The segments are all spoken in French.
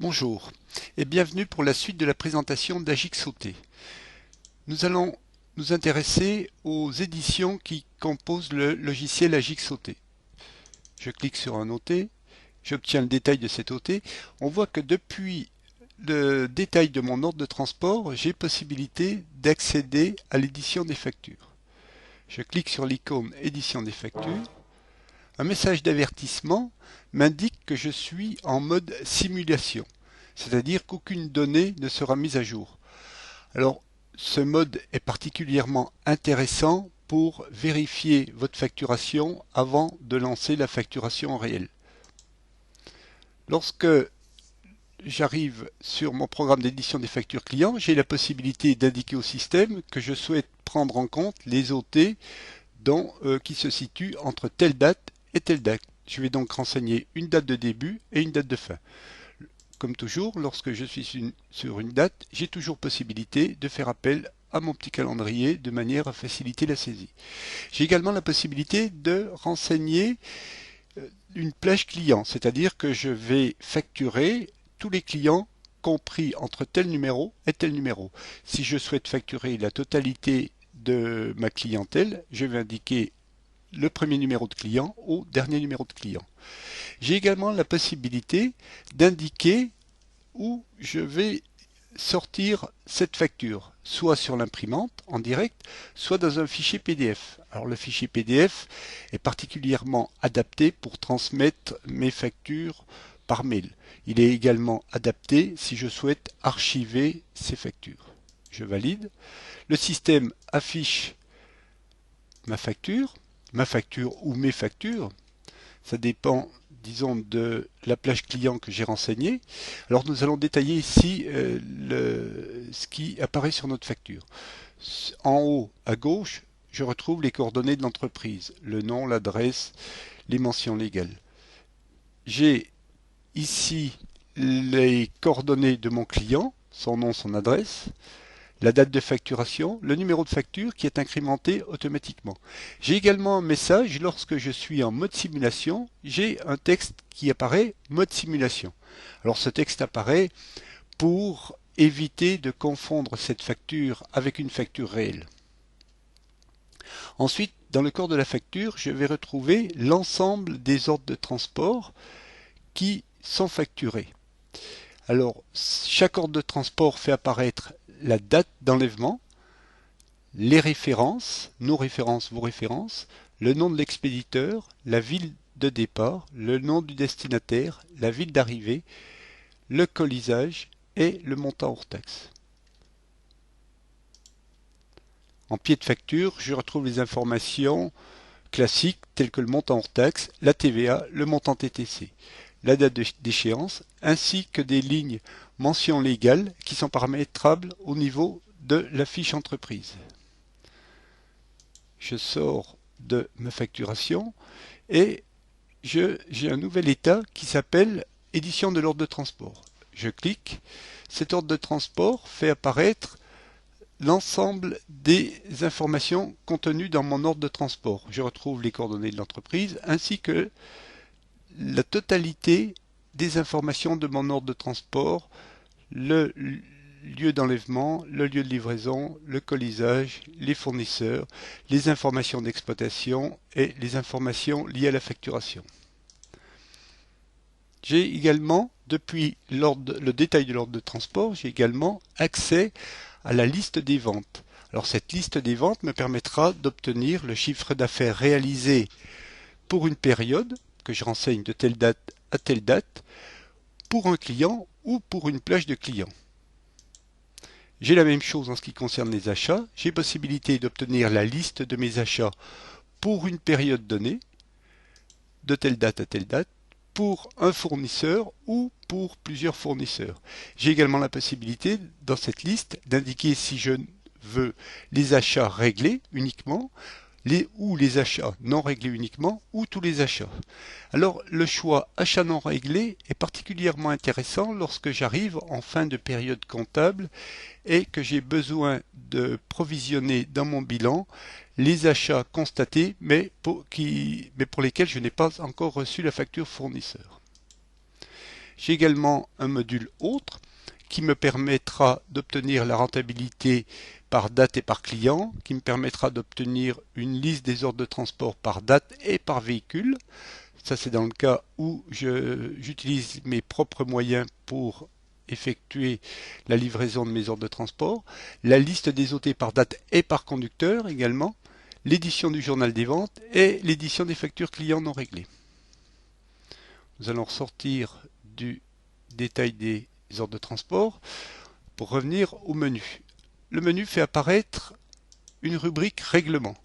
Bonjour et bienvenue pour la suite de la présentation d'Agixauté. Nous allons nous intéresser aux éditions qui composent le logiciel Agixauté. Je clique sur un OT, j'obtiens le détail de cet OT. On voit que depuis le détail de mon ordre de transport, j'ai possibilité d'accéder à l'édition des factures. Je clique sur l'icône édition des factures. Un message d'avertissement m'indique que je suis en mode simulation, c'est-à-dire qu'aucune donnée ne sera mise à jour. Alors, ce mode est particulièrement intéressant pour vérifier votre facturation avant de lancer la facturation en réel. Lorsque j'arrive sur mon programme d'édition des factures clients, j'ai la possibilité d'indiquer au système que je souhaite prendre en compte les OT qui se situent entre telle date et telle date. Je vais donc renseigner une date de début et une date de fin. Comme toujours, lorsque je suis sur une date, j'ai toujours possibilité de faire appel à mon petit calendrier de manière à faciliter la saisie. J'ai également la possibilité de renseigner une plage client, c'est-à-dire que je vais facturer tous les clients compris entre tel numéro et tel numéro. Si je souhaite facturer la totalité de ma clientèle, je vais indiquer le premier numéro de client au dernier numéro de client. J'ai également la possibilité d'indiquer où je vais sortir cette facture, soit sur l'imprimante en direct, soit dans un fichier PDF. Alors le fichier PDF est particulièrement adapté pour transmettre mes factures par mail. Il est également adapté si je souhaite archiver ces factures. Je valide. Le système affiche ma facture ou mes factures. Ça dépend, disons, de la plage client que j'ai renseignée. Alors nous allons détailler ici ce qui apparaît sur notre facture. En haut à gauche, je retrouve les coordonnées de l'entreprise, le nom, l'adresse, les mentions légales. J'ai ici les coordonnées de mon client, son nom, son adresse, la date de facturation, le numéro de facture qui est incrémenté automatiquement. J'ai également un message lorsque je suis en mode simulation, j'ai un texte qui apparaît mode simulation. Alors ce texte apparaît pour éviter de confondre cette facture avec une facture réelle. Ensuite, dans le corps de la facture, je vais retrouver l'ensemble des ordres de transport qui sont facturés. Alors, chaque ordre de transport fait apparaître la date d'enlèvement, les références, nos références, vos références, le nom de l'expéditeur, la ville de départ, le nom du destinataire, la ville d'arrivée, le colisage et le montant hors taxe. En pied de facture, je retrouve les informations classiques telles que le montant hors taxe, la TVA, le montant TTC, la date d'échéance, ainsi que des lignes mentions légales qui sont paramétrables au niveau de la fiche entreprise. Je sors de ma facturation et j'ai un nouvel état qui s'appelle édition de l'ordre de transport. Je clique, cet ordre de transport fait apparaître l'ensemble des informations contenues dans mon ordre de transport. Je retrouve les coordonnées de l'entreprise ainsi que la totalité des informations de mon ordre de transport, le lieu d'enlèvement, le lieu de livraison, le colisage, les fournisseurs, les informations d'exploitation et les informations liées à la facturation. J'ai également, depuis le détail de l'ordre de transport, j'ai également accès à la liste des ventes. Alors cette liste des ventes me permettra d'obtenir le chiffre d'affaires réalisé pour une période que je renseigne de telle date à telle date pour un client ou pour une plage de clients. J'ai la même chose en ce qui concerne les achats. J'ai possibilité d'obtenir la liste de mes achats pour une période donnée, de telle date à telle date, pour un fournisseur ou pour plusieurs fournisseurs. J'ai également la possibilité, dans cette liste, d'indiquer si je veux les achats réglés uniquement, ou les achats non réglés uniquement, ou tous les achats. Alors le choix achat non réglé est particulièrement intéressant lorsque j'arrive en fin de période comptable et que j'ai besoin de provisionner dans mon bilan les achats constatés mais pour lesquels je n'ai pas encore reçu la facture fournisseur. J'ai également un module autre qui me permettra d'obtenir la rentabilité par date et par client, qui me permettra d'obtenir une liste des ordres de transport par date et par véhicule. Ça, c'est dans le cas où j'utilise mes propres moyens pour effectuer la livraison de mes ordres de transport. La liste des OT par date et par conducteur également. L'édition du journal des ventes et l'édition des factures clients non réglées. Nous allons ressortir du détail des ordres de transport pour revenir au menu. Le menu fait apparaître une rubrique règlement.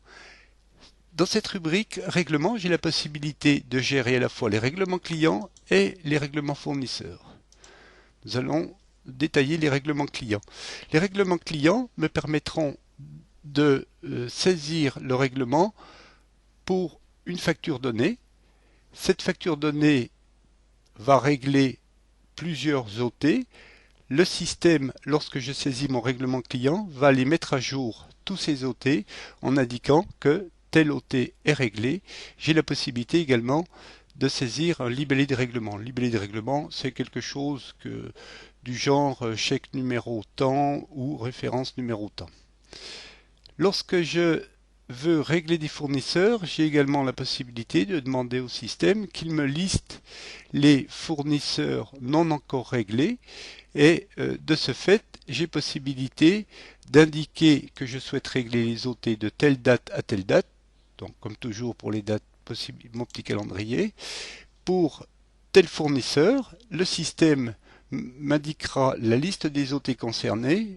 Dans cette rubrique règlement, j'ai la possibilité de gérer à la fois les règlements clients et les règlements fournisseurs. Nous allons détailler les règlements clients. Les règlements clients me permettront de saisir le règlement pour une facture donnée. Cette facture donnée va régler plusieurs OT. Le système, lorsque je saisis mon règlement client, va les mettre à jour tous ces OT en indiquant que tel OT est réglé. J'ai la possibilité également de saisir un libellé de règlement. Libellé de règlement, c'est quelque chose du genre chèque numéro tant ou référence numéro tant. Lorsque je veux régler des fournisseurs, j'ai également la possibilité de demander au système qu'il me liste les fournisseurs non encore réglés et de ce fait, j'ai possibilité d'indiquer que je souhaite régler les OT de telle date à telle date, donc comme toujours pour les dates possibles, mon petit calendrier. Pour tel fournisseur, le système m'indiquera la liste des OT concernés,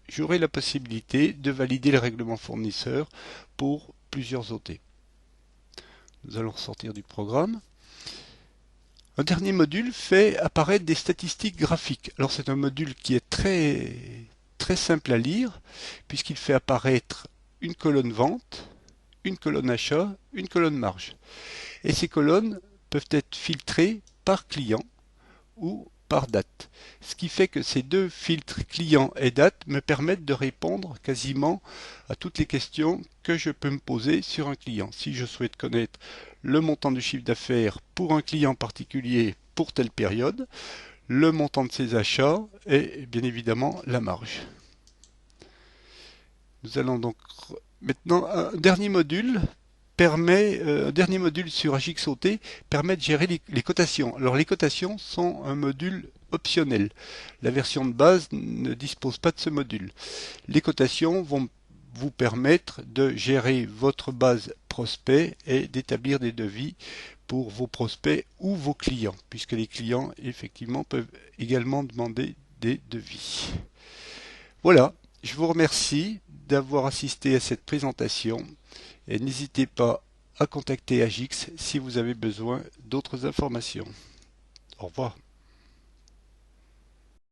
j'aurai la possibilité de valider le règlement fournisseur pour plusieurs OT. Nous allons ressortir du programme. Un dernier module fait apparaître des statistiques graphiques. Alors c'est un module qui est très simple à lire puisqu'il fait apparaître une colonne vente, une colonne achat, une colonne marge. Et ces colonnes peuvent être filtrées par client ou par date. Ce qui fait que ces deux filtres client et date me permettent de répondre quasiment à toutes les questions que je peux me poser sur un client. Si je souhaite connaître le montant du chiffre d'affaires pour un client particulier pour telle période, le montant de ses achats et bien évidemment la marge. Nous allons donc maintenant un dernier module sur AgixOT permet de gérer les cotations. Alors les cotations sont un module optionnel. La version de base ne dispose pas de ce module. Les cotations vont vous permettre de gérer votre base prospect et d'établir des devis pour vos prospects ou vos clients, puisque les clients effectivement peuvent également demander des devis. Voilà, je vous remercie d'avoir assisté à cette présentation. Et n'hésitez pas à contacter Agix si vous avez besoin d'autres informations. Au revoir.